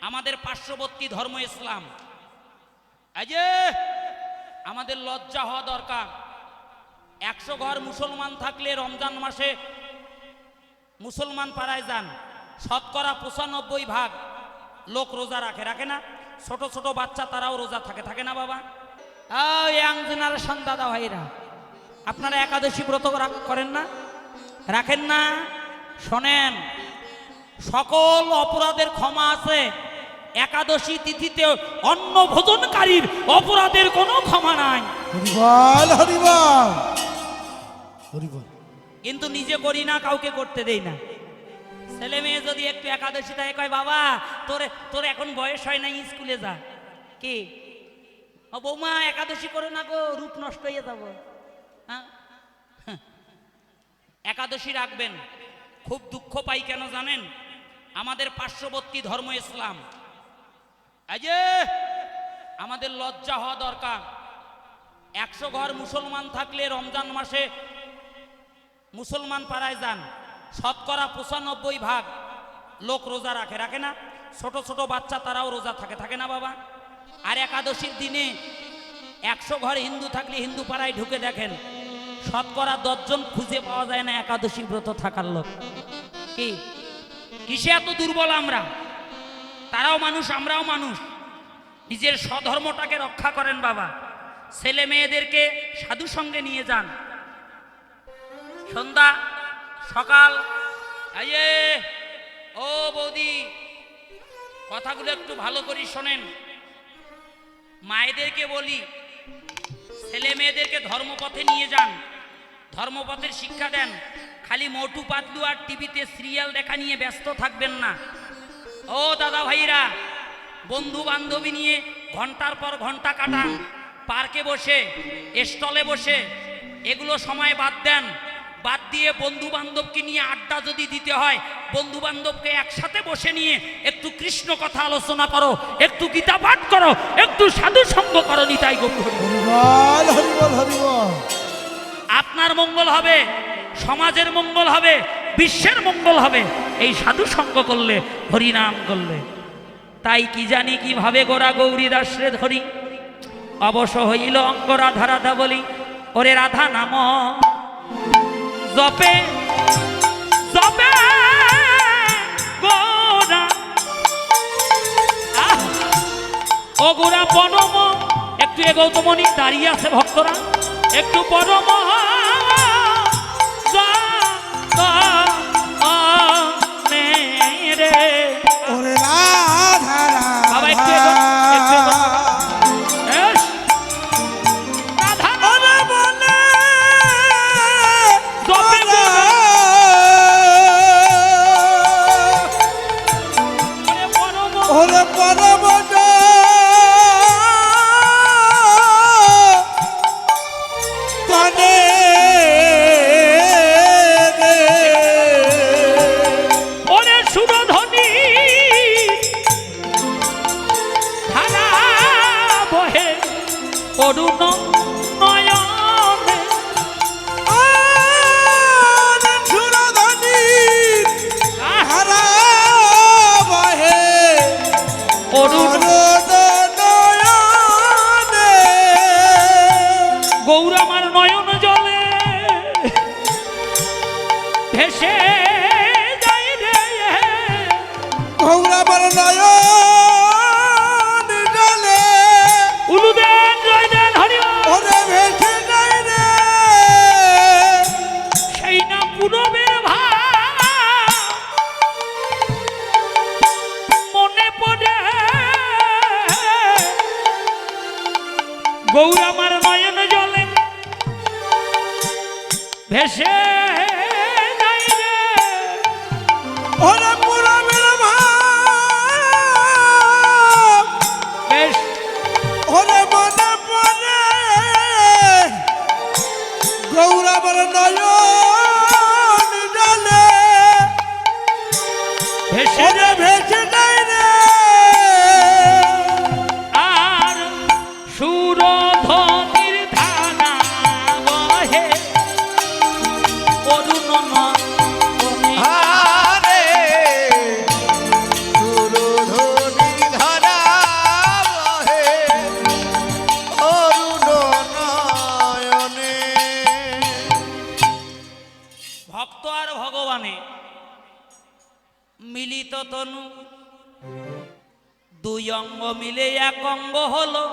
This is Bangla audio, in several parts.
আমাদের পার্শ্ববর্তী ধর্ম ইসলাম। এই যে আমাদের লজ্জা হওয়া দরকার। 100 ঘর মুসলমান থাকলে রমজান মাসে মুসলমান পাড়ায় যান, শতকরা 95 ভাগ লোক রোজা রাখে না? ছোট ছোট বাচ্চা তারাও রোজা থাকে না বাবা? ইয়াং জেনারেশন দাদা ভাইরা, আপনারা একাদশী ব্রত করেন না, রাখেন না? শোনেন, সকল অপরাধের ক্ষমা আছে, একাদশী তিথিতে অন্ন ভোজনকারীর অপরাধের কোনো ক্ষমা নাই। হরিবল হরিবল হরিবল। কিন্তু নিজে করি না, কাউকে করতে দেই না। ছেলে মেয়ে যদি একটু একাদশী থাকে, কয় বাবা তোর এখন বয়স হয় না, স্কুলে যা। কি ও বৌমা একাদশী করে না গো, রূপ নষ্ট হয়ে যাব। হ্যাঁ, একাদশী রাখবেন। খুব দুঃখ পাই কেন জানেন? আমাদের পার্শ্ববর্তী ধর্ম ইসলাম। এই যে আমাদের লজ্জা হওয়া দরকার। 100 ঘর মুসলমান থাকলে রমজান মাসে মুসলমান পাড়ায় যান, শতকরা 95 ভাগ লোক রোজা রাখে না? ছোট ছোট বাচ্চা তারাও রোজা থাকে না বাবা? আর একাদশীর দিনে 100 ঘর হিন্দু থাকলে হিন্দু পাড়ায় ঢুকে দেখেন, শতকরা 10 জন খুঁজে পাওয়া যায় না একাদশী ব্রত থাকার লোক। কি কিসে এত দুর্বল আমরা? তারাও মানুষ, আমরাও মানুষ। নিজের স্বধর্মটাকে রক্ষা করেন বাবা। ছেলে মেয়েদেরকে সাধু সঙ্গে নিয়ে যান, সন্ধ্যা সকাল। ও বৌদি, কথাগুলো একটু ভালো করে শোনেন। মায়েদেরকে বলি, ছেলে মেয়েদেরকে ধর্মপথে নিয়ে যান, ধর্মপথের শিক্ষা দেন। খালি মোটু পাতলু আর টিভিতে সিরিয়াল দেখা নিয়ে ব্যস্ত থাকবেন না। ও দাদা ভাইরা, বন্ধু বান্ধবী নিয়ে ঘন্টার পর ঘন্টা কাটান, পার্কে বসে, স্টলে বসে, এগুলো সময় বাদ দেন। বাদ দিয়ে বন্ধু বান্ধবকে নিয়ে আড্ডা যদি দিতে হয়, বন্ধু বান্ধবকে একসাথে বসে নিয়ে একটু কৃষ্ণ কথা আলোচনা করো, একটু গীতা পাঠ করো, একটু সাধু সঙ্গ করো। নিতাই গৌর হরিবল হরিবল হরিবল। আপনার মঙ্গল হবে, সমাজের মঙ্গল হবে, বিশ্বের মঙ্গল হবে এই সাধু সঙ্গ করলে, হরিনাম করলে। তাই কি জানি কিভাবে গোরা গৌরী দাসরে ধরি, অবশ হইল অঙ্গ রাধা রাধা বলি। ওরে রাধা নাম জপে জপে গোরা, ও গোরা পরম। একটু গৌতমণি দাঁড়িয়ে আছে ভক্তরা, একটু পরম রে ওরে রাধা বাবা, একটু ওরে পরম তনে ওরে সুরধ্বনি ধারা বহে অরুণ নয়নে। সুরধ্বনি ধারা বহে অরুণ গৌর আমার নয়ন জলে ভেসে যাই রে। গৌর আমার নয়ন জলে উলুদেন জয় দেন হরি ওরে ভেসে যায় রে। সেই না পূরবের ভাব মনে পড়ে। গৌর আমার নয়ন জলে ভেসে যাই রে। ওরে পুরবের ভাব বেশ ওরে মনে পড়ে। গৌর আমার নয়ন জলে ভেসে ওরে ভেসে যায় রে। আর সুরধ্বনির ধারা বহে অরুণ নয়নে। দুই অঙ্গ মিলে এক অঙ্গ হলো।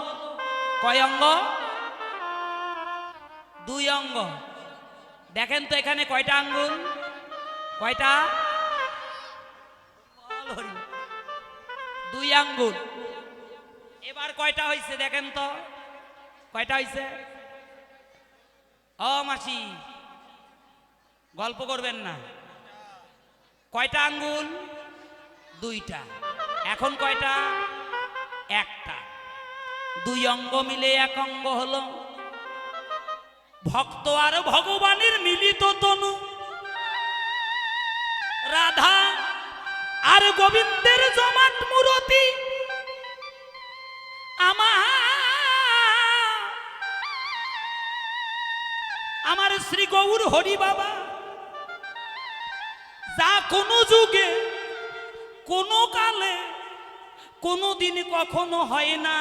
কয় অঙ্গ? দুই অঙ্গ। দেখেন তো এখানে কয়টা আঙ্গুল? কয়টা? দুই আঙ্গুল। এবার কয়টা হয়েছে দেখেন তো, কয়টা হয়েছে? ও মাসি, গল্প করবেন না। কয়টা আঙ্গুল? দুইটা। এখন কয়টা? একটা। দুই অঙ্গ মিলে এক অঙ্গ হলো। ভক্ত আর ভগবানের মিলিত তনু, রাধা আর গোবিন্দের জমাট মূরতি। আমার শ্রী গৌর হরি বাবা যা কোনো যুগে, কোনো কালে, কোনো দিন কখনো হয় না,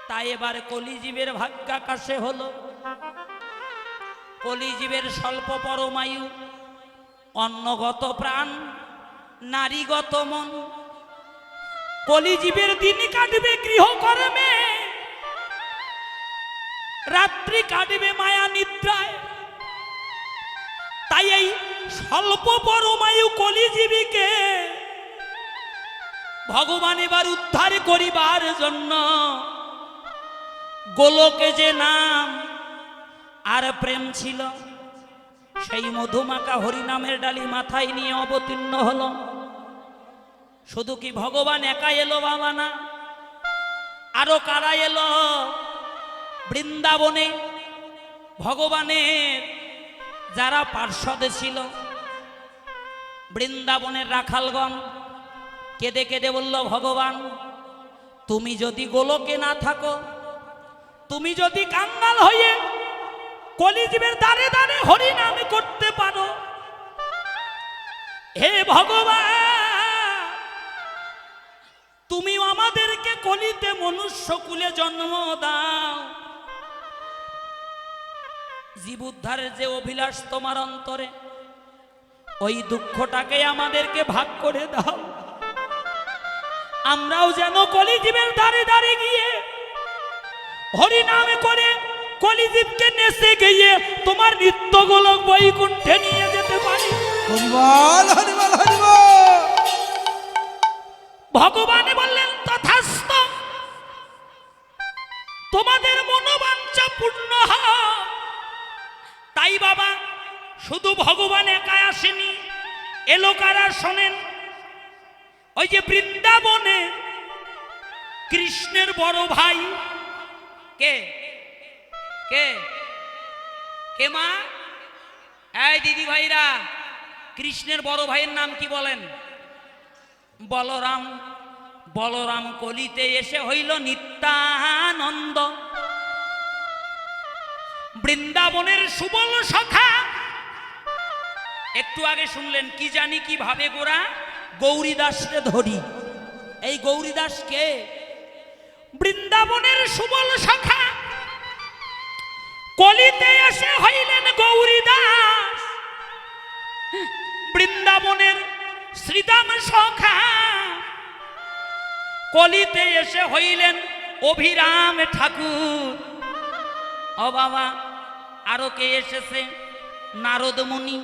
তাই এবার কলিজীবের ভাগ্যাকাশে হলো। কলিজীবের স্বল্প পরমায়ু, অন্নগত প্রাণ, নারীগত মন। কলিজীবের দিন কাটবে গৃহকর্মে, রাত্রি কাটবে মায়া নিদ্রায়। তাই এই স্বল্প পরমায়ু কলিজীবীকে ভগবান এবার উদ্ধার করিবার জন্য গোলকে যে নাম আর প্রেম ছিল, সেই মধুমাকা হরিনামের ডালি মাথায় নিয়ে অবতীর্ণ হলো। শুধু কি ভগবান একা এলো বাবা না, আরো কারা এলো? বৃন্দাবনে ভগবানের যারা পার্শ্বদে ছিল, বৃন্দাবনের রাখালগণ কেঁদে কেঁদে বলল, ভগবান তুমি যদি গোলকে না থাকো, তুমি যদি কাঙ্গাল হয়ে কলিজীবের দ্বারে দ্বারে হরিনাম করতে পারো, হে ভগবান তুমি আমাদেরকে কলিতে মনুষ্য কুলে জন্ম দাও। জীব উদ্ধারের যে অভিলাষ তোমার অন্তরে, ওই দুঃখটাকে আমাদেরকে ভাগ করে দাও। আমরাও যেন কলিজীবের দ্বারে দ্বারে গিয়ে হরিনামে করে কলিজীবকে নেচে গিয়ে তোমার নিত্য গোলক বৈকুণ্ঠে নিয়ে যেতে পারি। হরিবল হরিবল হরিবল। ভগবান বললেন, তথাস্তু, তোমাদের মনোবাঞ্ছা পূর্ণ হোক। তাই বাবা শুধু ভগবান একা আসেনি, এলো কারা শোনেন? ওই যে বৃন্দাবনে কৃষ্ণের বড় ভাই, কে কে কে মা? এই দিদি ভাইরা, কৃষ্ণের বড় ভাইয়ের নাম কি বলেন? বলরাম। বলরাম কলিতে এসে হইল নিত্যানন্দ। বৃন্দাবনের সুবল সখা। একটু আগে শুনলেন কি জানি কি ভাবে গোরা গৌরীদাসকে ধরি। এই গৌরীদাস কে? বৃন্দাবনের সুবল সখা। কলিতে এসে হইলেন গৌরীদাস। বৃন্দাবনের শ্রীদাম সখা কলিতে এসে হইলেন অভিরাম ঠাকুর। ও বাবা, আরো কে এসেছে? নারদ মুনি।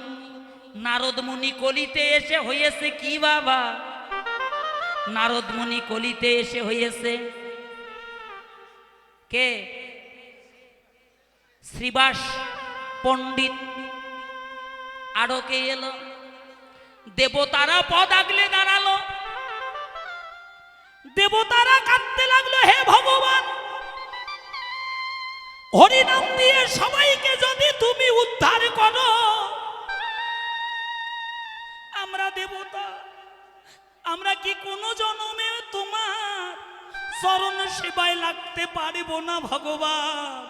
নারদ মুনি কলিতে এসে হয়েছে কি বাবা? নারদ মুনি কলিতে এসে হয়েছে কে? শ্রীবাস পণ্ডিত। আরো কে এলো? দেবতারা পদ আগলে দাঁড়ালো। দেবতারা কাঁদতে লাগলো, হে ভগবান হরিনাম দিয়ে সবাইকে যদি তুমি উদ্ধার করো, আমরা দেবতা, আমরা কি কোনো জন্মে তোমার চরণ সেবায় লাগতে পারবো না ভগবান?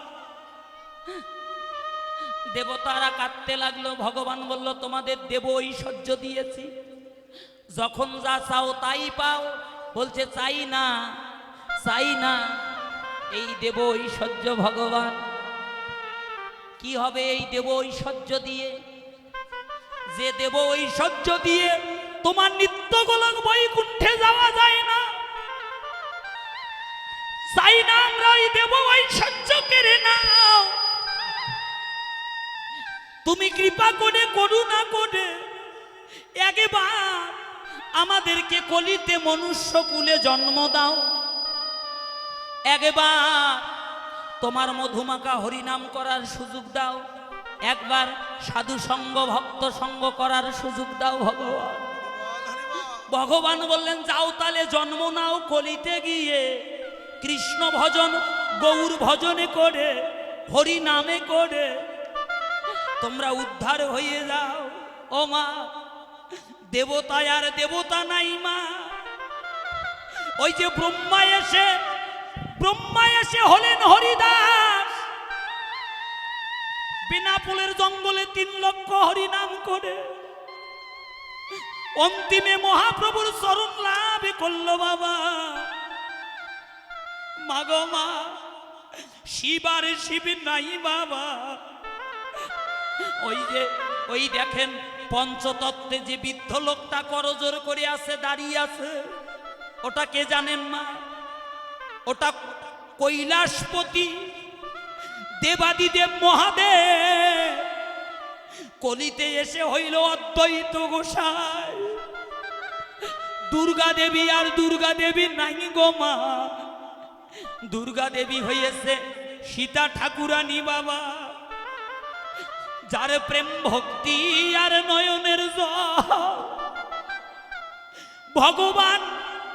দেবতারা কাঁদতে লাগলো। ভগবান বলল, তোমাদের দেব ঐশ্বর্য দিয়েছি, যখন যা চাও তাই পাও। বলছে চাই না, চাই না। এই দেব ঐশ্বর্য ভগবান কি হবে এই দেব ঐশ্বর্য দিয়ে? যে দেব ঐশ্বর্য দিয়ে তোমার নিত্য গোলক বৈকুণ্ঠে যাওয়া যায় না, চাই না আমরা ওই দেব ঐশ্বর্য কেড়ে নাও। তুমি কৃপা করে করুণা করে একবার আমাদেরকে কলিতে মনুষ্য কুলে জন্ম দাও, একবার তোমার মধুমাখা হরিনাম করার সুযোগ দাও, একবার সাধু সঙ্গ ভক্ত সঙ্গ করার সুযোগ দাও ভগবান। ভগবান বললেন যাও তাহলে জন্ম নাও কলিতে গিয়ে, কৃষ্ণ ভজন গৌর ভজনে করে হরি নামে করে তোমরা উদ্ধার হয়ে যাও। ও মা, দেবতা আর দেবতা নাই মা, ওই যে ব্রহ্মা এসে হলেন হরিদাস, বিনা ফুলের জঙ্গলে 3 লক্ষ হরিনাম করে অন্তিমে মহাপ্রভুর চরণ লাভ করলো বাবা। মাগো মা, শিব আর শিব নাই বাবা। ওই দেখেন পঞ্চতত্ত্বে যে বৃদ্ধ লোকটা করজোর করে আছে, দাঁড়িয়ে আছে, ওটা কে জানেন মা? ওটা কৈলাসপতি দেবাদিদেব মহাদেব, কলিতে এসে হইল অদ্বৈত গোসাই। দুর্গা দেবী আর দুর্গা দেবী নাই গো মা, দুর্গা দেবী হয়েছে সীতা ঠাকুরানী বাবা, যার প্রেম ভক্তি আর নয়নের জল ভগবান